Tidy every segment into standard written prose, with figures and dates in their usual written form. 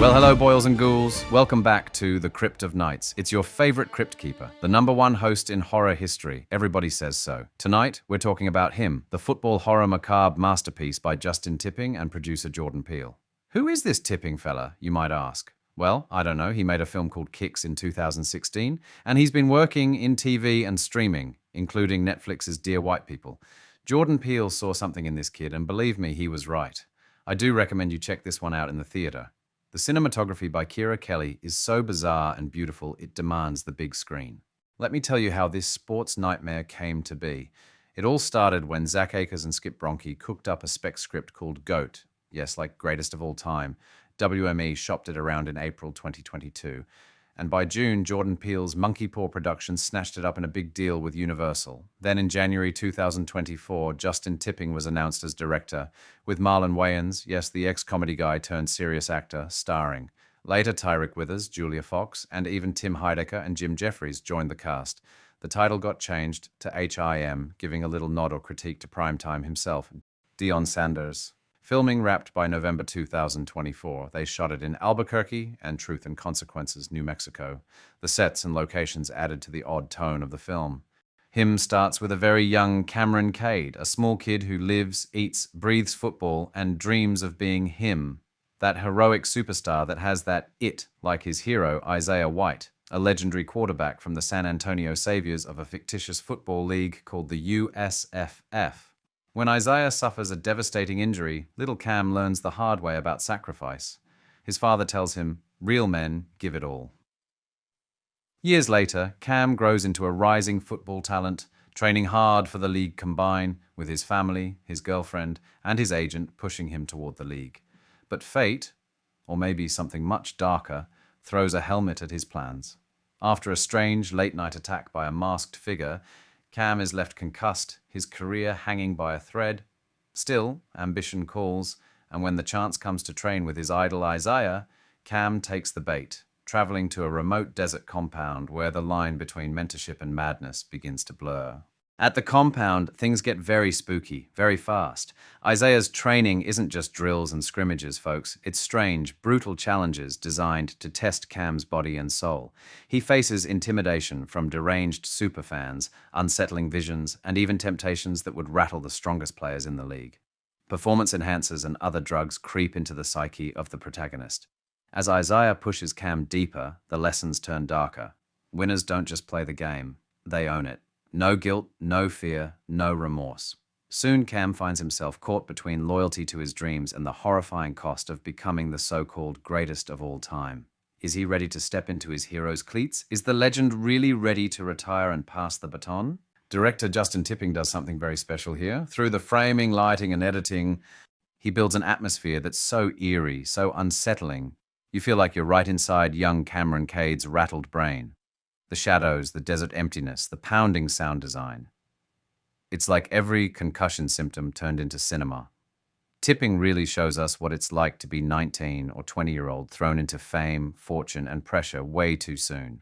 Well, hello, boils and ghouls. Welcome back to the Crypt of Knights. It's your favorite Cryptkeeper, the #1 host in horror history. Everybody says so. Tonight, we're talking about him, the football horror macabre masterpiece by Justin Tipping and producer Jordan Peele. Who is this Tipping fella, you might ask? Well, I don't know. He made a film called Kicks in 2016, and he's been working in TV and streaming, including Netflix's Dear White People. Jordan Peele saw something in this kid, and believe me, he was right. I do recommend you check this one out in the theater. The cinematography by Keira Kelly is so bizarre and beautiful it demands the big screen. Let me tell you how this sports nightmare came to be. It all started when Zach Akers and Skip Bronke cooked up a spec script called GOAT. Yes, like greatest of all time. WME shopped it around in April 2022. And by June, Jordan Peele's Monkeypaw production snatched it up in a big deal with Universal. Then in January 2024, Justin Tipping was announced as director, with Marlon Wayans, yes, the ex-comedy guy turned serious actor, starring. Later, Tyriq Withers, Julia Fox, and even Tim Heidecker and Jim Jefferies joined the cast. The title got changed to HIM, giving a little nod or critique to Primetime himself, Deion Sanders. Filming wrapped by November 2024. They shot it in Albuquerque and Truth and Consequences, New Mexico. The sets and locations added to the odd tone of the film. Him starts with a very young Cameron Cade, a small kid who lives, eats, breathes football, and dreams of being him. That heroic superstar that has that it, like his hero, Isaiah White, a legendary quarterback from the San Antonio Saviors of a fictitious football league called the USFF. When Isaiah suffers a devastating injury, little Cam learns the hard way about sacrifice. His father tells him, "Real men give it all." Years later, Cam grows into a rising football talent, training hard for the league combine, with his family, his girlfriend, and his agent pushing him toward the league. But fate, or maybe something much darker, throws a helmet at his plans. After a strange late-night attack by a masked figure, Cam is left concussed, his career hanging by a thread. Still, ambition calls, and when the chance comes to train with his idol Isaiah, Cam takes the bait, traveling to a remote desert compound where the line between mentorship and madness begins to blur. At the compound, things get very spooky, very fast. Isaiah's training isn't just drills and scrimmages, folks. It's strange, brutal challenges designed to test Cam's body and soul. He faces intimidation from deranged superfans, unsettling visions, and even temptations that would rattle the strongest players in the league. Performance enhancers and other drugs creep into the psyche of the protagonist. As Isaiah pushes Cam deeper, the lessons turn darker. Winners don't just play the game, they own it. No guilt, no fear, no remorse. Soon Cam finds himself caught between loyalty to his dreams and the horrifying cost of becoming the so-called greatest of all time. Is he ready to step into his hero's cleats? Is the legend really ready to retire and pass the baton? Director Justin Tipping does something very special here. Through the framing, lighting, and editing, he builds an atmosphere that's so eerie, so unsettling. You feel like you're right inside young Cameron Cade's rattled brain. The shadows, the desert emptiness, the pounding sound design. It's like every concussion symptom turned into cinema. Tipping really shows us what it's like to be 19 or 20-year-old thrown into fame, fortune, and pressure way too soon.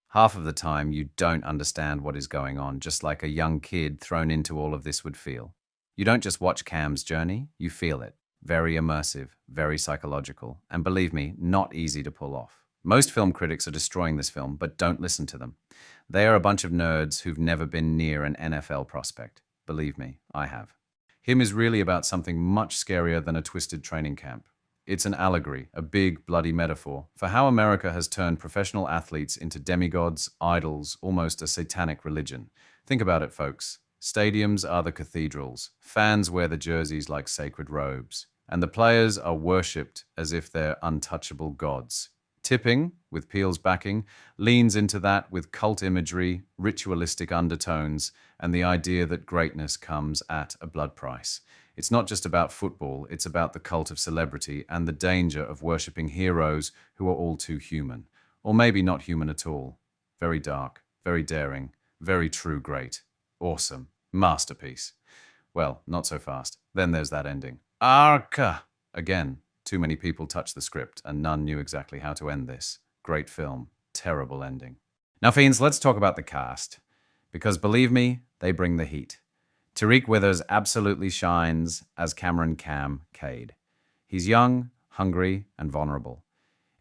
Half of the time, you don't understand what is going on, just like a young kid thrown into all of this would feel. You don't just watch Cam's journey, you feel it. Very immersive, very psychological, and believe me, not easy to pull off. Most film critics are destroying this film, but don't listen to them. They are a bunch of nerds who've never been near an NFL prospect. Believe me, I have. Him is really about something much scarier than a twisted training camp. It's an allegory, a big, bloody metaphor, for how America has turned professional athletes into demigods, idols, almost a satanic religion. Think about it, folks. Stadiums are the cathedrals. Fans wear the jerseys like sacred robes. And the players are worshipped as if they're untouchable gods. Tipping, with Peele's backing, leans into that with cult imagery, ritualistic undertones, and the idea that greatness comes at a blood price. It's not just about football, it's about the cult of celebrity and the danger of worshipping heroes who are all too human. Or maybe not human at all. Very dark, very daring, very true great. Awesome. Masterpiece. Well, not so fast. Then there's that ending. Arca! Again. Too many people touched the script, and none knew exactly how to end this. Great film. Terrible ending. Now, fiends, let's talk about the cast. Because believe me, they bring the heat. Tyriq Withers absolutely shines as Cameron Cam Cade. He's young, hungry, and vulnerable.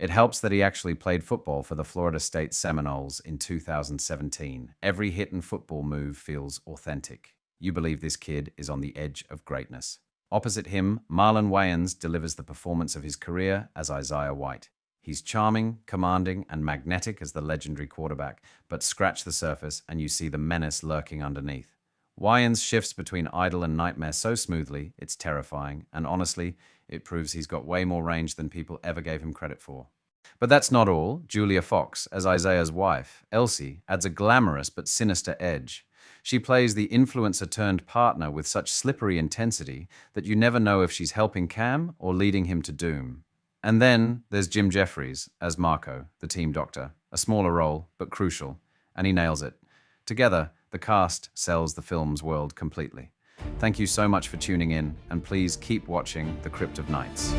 It helps that he actually played football for the Florida State Seminoles in 2017. Every hit and football move feels authentic. You believe this kid is on the edge of greatness. Opposite him, Marlon Wayans delivers the performance of his career as Isaiah White. He's charming, commanding, and magnetic as the legendary quarterback, but scratch the surface and you see the menace lurking underneath. Wayans shifts between idol and nightmare so smoothly, it's terrifying, and honestly, it proves he's got way more range than people ever gave him credit for. But that's not all. Julia Fox, as Isaiah's wife, Elsie, adds a glamorous but sinister edge. She plays the influencer-turned-partner with such slippery intensity that you never know if she's helping Cam or leading him to doom. And then there's Jim Jefferies as Marco, the team doctor, a smaller role, but crucial, and he nails it. Together, the cast sells the film's world completely. Thank you so much for tuning in, and please keep watching The Crypt of Knights.